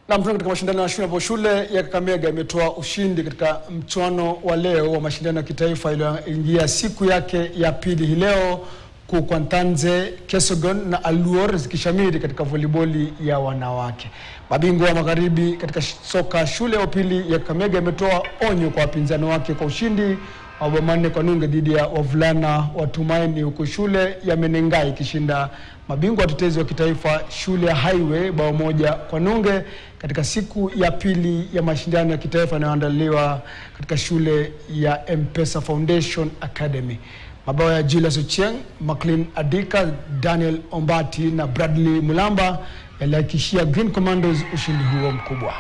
Na mtuno katika mashindano ya shule, shule ya Kakamega imetoa ushindi katika mchuano wa leo wa mashindano ya kitaifa iliyoingia siku yake ya pili hii leo, Kwantanze, Kesogon na Aluor zikishamiri katika voliboli ya wanawake. Mabingwa wa magharibi katika soka, shule ya upili ya Kakamega imetoa onyo kwa wapinzani wake kwa ushindi wa bao 4-0 dhidi ya wavulana wa Tumaini, huku shule ya Menengai ikishinda mabingwa watetezi wa kitaifa shule ya Highway bao 1-0 katika siku ya pili ya mashindano ya kitaifa yanayoandaliwa katika shule ya M-Pesa Foundation Academy. Mabao ya Julius Ochieng, McLean Adika, Daniel Ombati na Bradley Mulamba yalihakikishia Green Commandos ushindi huo mkubwa.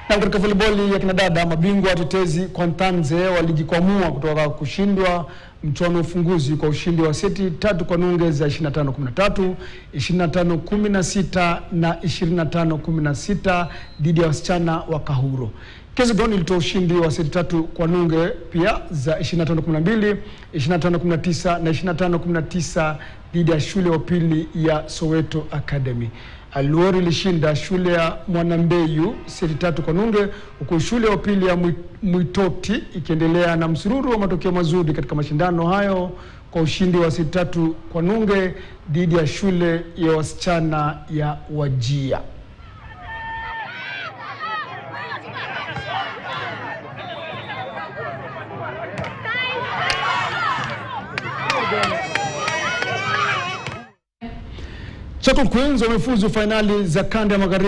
Na katika volleyball ya kinadada, mabingwa watetezi Kwantanze walijikwamua kutoka kushindwa mchuano ufunguzi kwa ushindi wa seti 3-0 za 25-13, 25-16 na 25-16 dhidi ya wasichana wa Kahuro. Kesogon ilitoa ushindi wa seti 3-0 pia za 25-12, 25-19 na 25-19 dhidi ya shule ya upili ya Soweto Academy. Aluor ilishinda shule ya Mwanambeyu seti 3-0, huku shule ya upili ya Mwitoti ikiendelea na msururu wa matokeo mazuri katika mashindano hayo kwa ushindi wa seti 3-0 dhidi ya shule ya wasichana ya Wajia. Chako Queens wamefuzu finali za kanda ya magharibi